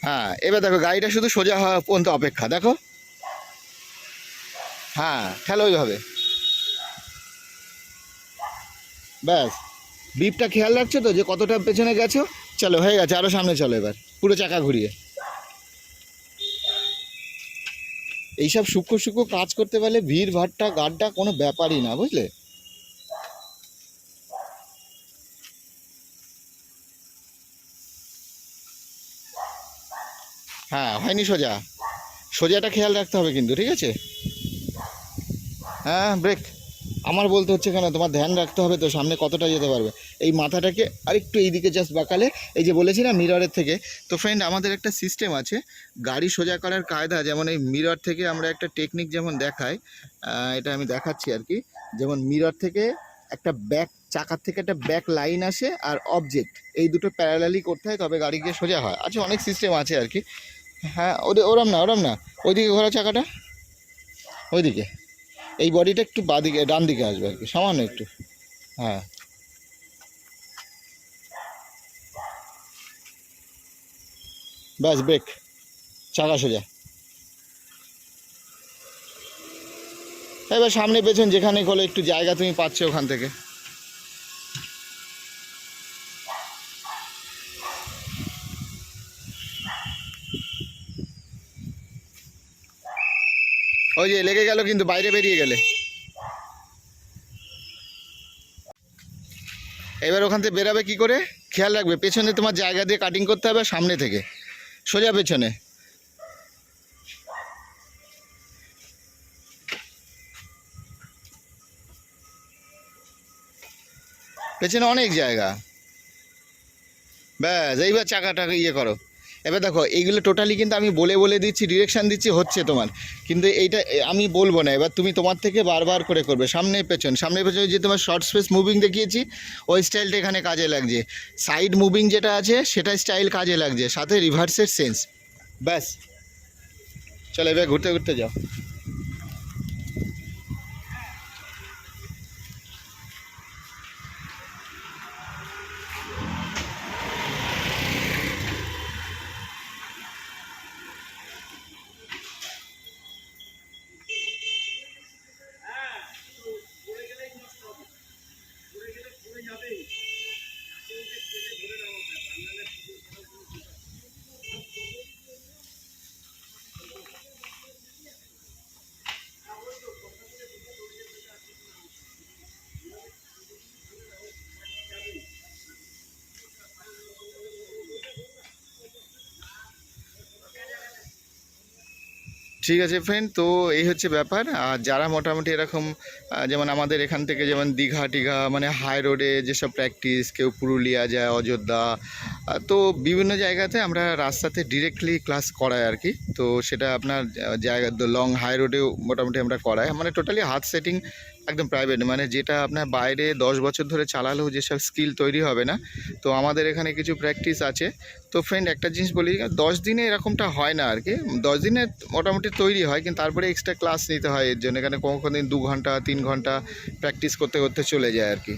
হ্যাঁ, এবার দেখো গাড়িটা শুধু সোজা হওয়া পর্যন্ত অপেক্ষা, দেখো। হ্যাঁ, ঠেলো ওইভাবে, ব্যাস। বিপটা খেয়াল রাখছো তো যে কতটা পেছনে গেছো? চলো, হয়ে গেছে, আরও সামনে চলো এবার, পুরো চাকা ঘুরিয়ে। এইসব সূক্ষ্ম সূক্ষ্ম কাজ করতে পারলে ভিড় ভাট্টা গাড্ডা কোনো ব্যাপারই না, বুঝলে? হ্যাঁ, হয়নি সোজা, সোজাটা খেয়াল রাখতে হবে কিন্তু, ঠিক আছে? হ্যাঁ, ব্রেক। আমার বলতে হচ্ছে কেন, তোমার ধ্যান রাখতে হবে তো সামনে কতটা যেতে পারবে। এই মাথাটাকে আরেকটু এইদিকে জাস্ট বাঁকালে, এই যে বলেছি না মিররের থেকে। তো ফ্রেন্ড, আমাদের একটা সিস্টেম আছে গাড়ি সোজা করার কায়দা, যেমন এই মিরর থেকে আমরা একটা টেকনিক যেমন দেখাই, এটা আমি দেখাচ্ছি আর কি। যেমন মিরর থেকে একটা ব্যাক, চাকার থেকে একটা ব্যাক লাইন আসে, আর অবজেক্ট, এই দুটো প্যারালালি করতে হয়, তবে গাড়ি গিয়ে সোজা হয়। আচ্ছা, অনেক সিস্টেম আছে আর কি। হ্যাঁ, ওরম না, ওরম না, ওইদিকে ঘোরা চাকাটা, ওইদিকে। এই বডিটা একটু বাঁদিকে, ডান দিকে আসবে আর কি, সামান্য একটু। হ্যাঁ, ব্যাস, ব্রেক, চাকা সোজা। এবার সামনে পেছন যেখানে হলে একটু জায়গা তুমি পাচ্ছ ওখান থেকে। ওই যে লেগে গেল কিন্তু, বাইরে বেরিয়ে গেলে। এবার ওখান থেকে বেরাবে কি করে, খেয়াল রাখবে পেছনে তোমার জায়গা দিয়ে কাটিং করতে হবে, সামনে থেকে সোজা পেছনে। পেছনে অনেক জায়গা, ব্যাস। এইবার চাকাটাকে ইয়ে করো। এবার দেখো, এইগুলো টোটালি কিন্তু আমি বলে বলে দিচ্ছি, ডিরেকশান দিচ্ছি, হচ্ছে তোমার। কিন্তু এইটা আমি বলবো না, এবার তুমি তোমার থেকে বারবার করে করবে, সামনে পেছন, সামনে পেছনে। যে তোমার শর্ট স্পেস মুভিং দেখিয়েছি, ওই স্টাইলটা এখানে কাজে লাগছে। সাইড মুভিং যেটা আছে সেটা স্টাইল কাজে লাগছে, সাথে রিভার্সের সেন্স, ব্যাস। চলো এবার ঘুরতে ঘুরতে যাও। ঠিক আছে ফ্রেন্ড, তো এই হচ্ছে ব্যাপার। আর যারা মোটামুটি এরকম, যেমন আমাদের এখান থেকে যেমন দীঘা টিঘা, মানে হাই রোডে যেসব প্র্যাকটিস, কেউ পুরুলিয়া যায়, অযোধ্যা, তো বিভিন্ন জায়গাতে আমরা রাস্তাতে ডিরেক্টলি ক্লাস করাই আর কি। তো সেটা আপনার জায়গা লং হাই রোডেও মোটামুটি আমরা করাই, মানে টোটালি হাত সেটিং, একদম প্রাইভেট, মানে যেটা আপনার বাইরে 10 বছর ধরে চালালেও যেসব স্কিল তৈরি হবে না, তো আমাদের এখানে কিছু প্র্যাকটিস আছে। তো ফ্রেন্ড, একটা জিনিস বলি, 10 দিনে এরকমটা হয় না আর কি। 10 দিনে মোটামুটি তৈরি হয়, কিন্তু তারপরে এক্সট্রা ক্লাস নিতে হয় এর জন্য। এখানে কোনো দিন 2 ঘন্টা 3 ঘন্টা প্র্যাকটিস করতে করতে চলে যায় আর কি।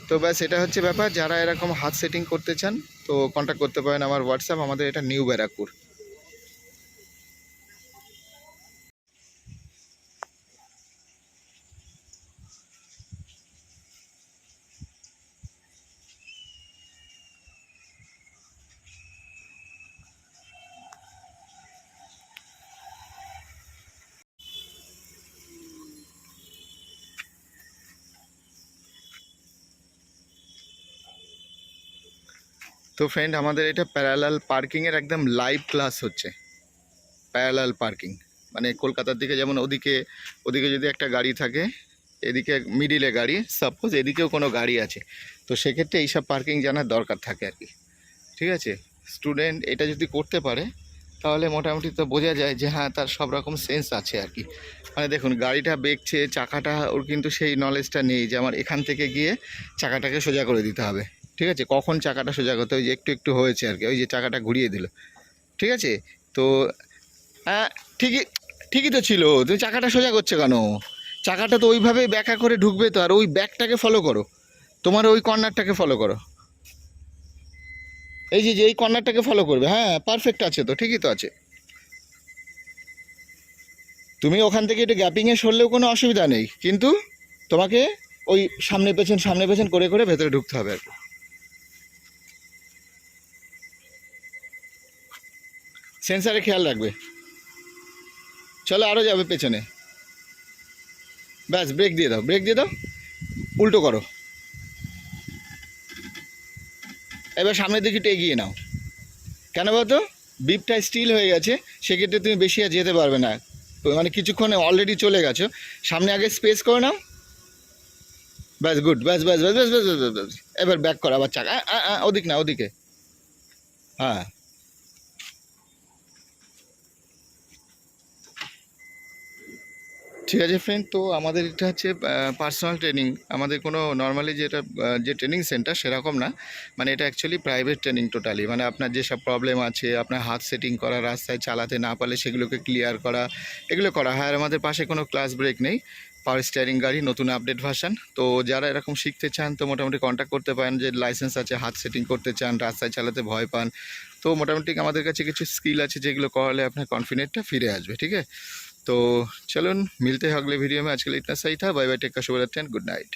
তো ব্যাস, এটা হচ্ছে ব্যাপার। যারা এরকম হাত সেটিং করতে চান তো কন্ট্যাক্ট করতে পারেন আমার হোয়াটসঅ্যাপ, আমাদের এটা নিউ ব্যারাকপুর। তো ফ্রেন্ড, আমাদের এটা প্যারালাল পার্কিংয়ের একদম লাইভ ক্লাস হচ্ছে। প্যারালাল পার্কিং মানে কলকাতার দিকে যেমন ওদিকে, ওদিকে যদি একটা গাড়ি থাকে, এদিকে মিডিলে গাড়ি, সাপোজ এদিকেও কোনো গাড়ি আছে, তো সেক্ষেত্রে এইসব পার্কিং জানার দরকার থাকে আর কি। ঠিক আছে, স্টুডেন্ট এটা যদি করতে পারে তাহলে মোটামুটি তো বোঝা যায় যে হ্যাঁ, তার সব রকম সেন্স আছে আর কি। মানে দেখুন, গাড়িটা বেঁকছে, চাকাটা, ওর কিন্তু সেই নলেজটা নেই যে আমার এখান থেকে গিয়ে চাকাটাকে সোজা করে দিতে হবে। ঠিক আছে, কখন চাকাটা সোজা করতে, ওই যে একটু একটু হয়েছে আর কি, ওই যে চাকাটা ঘুরিয়ে দিল। ঠিক আছে, তো হ্যাঁ, ঠিকই, ঠিকই তো ছিল। তুমি চাকাটা সোজা করছো কেন? চাকাটা তো ওইভাবে ব্যাকা করে ঢুকবে তো, আর ওই ব্যাকটাকে ফলো করো, তোমার ওই কর্নারটাকে ফলো করো। এই যে এই কর্নারটাকে ফলো করবে, হ্যাঁ পারফেক্ট আছে তো, ঠিকই তো আছে। তুমি ওখান থেকে একটু গ্যাপিংয়ে সরলেও কোনো অসুবিধা নেই, কিন্তু তোমাকে ওই সামনে পেছন করে করে ভেতরে ঢুকতে হবে আর কি। সেন্সারে খেয়াল রাখবে। চলো আরও যাবে পেছনে। ব্যাস, ব্রেক দিয়ে দাও, ব্রেক দিয়ে দাও, উল্টো করো। এবার সামনের দিকে একটু এগিয়ে নাও। কেন বলতো, বিপটা স্টিল হয়ে গেছে, সেক্ষেত্রে তুমি বেশি আর যেতে পারবে না, তো মানে কিছুক্ষণে অলরেডি চলে গেছো। সামনে আগে স্পেস করে নাও। ব্যাস, গুড, ব্যাস ব্যাস ব্যাস ব্যাস ব্যাস ব্যাস ব্যাস ব্যাস। এবার ব্যাক করা, আবার চাকা ওদিক না, ওদিকে। হ্যাঁ, ঠিক আছে ফ্রেন্ড। তো আমাদের এটা হচ্ছে পার্সোনাল ট্রেনিং, আমাদের কোনো নর্মালি যেটা যে ট্রেনিং সেন্টার সেরকম না, মানে এটা অ্যাকচুয়ালি প্রাইভেট ট্রেনিং টোটালি। মানে আপনার যেসব প্রবলেম আছে, আপনার হাত সেটিং করা, রাস্তায় চালাতে না পারলে সেগুলোকে ক্লিয়ার করা, এগুলো করা হয়। আর আমাদের পাশে কোনো ক্লাস ব্রেক নেই, পাওয়ার স্টিয়ারিং গাড়ি, নতুন আপডেট ভার্সন। তো যারা এরকম শিখতে চান তো মোটামুটি কন্ট্যাক্ট করতে পারেন, যে লাইসেন্স আছে, হাত সেটিং করতে চান, রাস্তায় চালাতে ভয় পান, তো মোটামুটি আমাদের কাছে কিছু স্কিল আছে যেগুলো করালে আপনার কনফিডেন্টটা ফিরে আসবে, ঠিক আছে। तो चलो मिलते हैं अगले वीडियो में। आज के लिए इतना सही था। बाय बाय, टेक का शुभ रात्रि, गुड नाइट।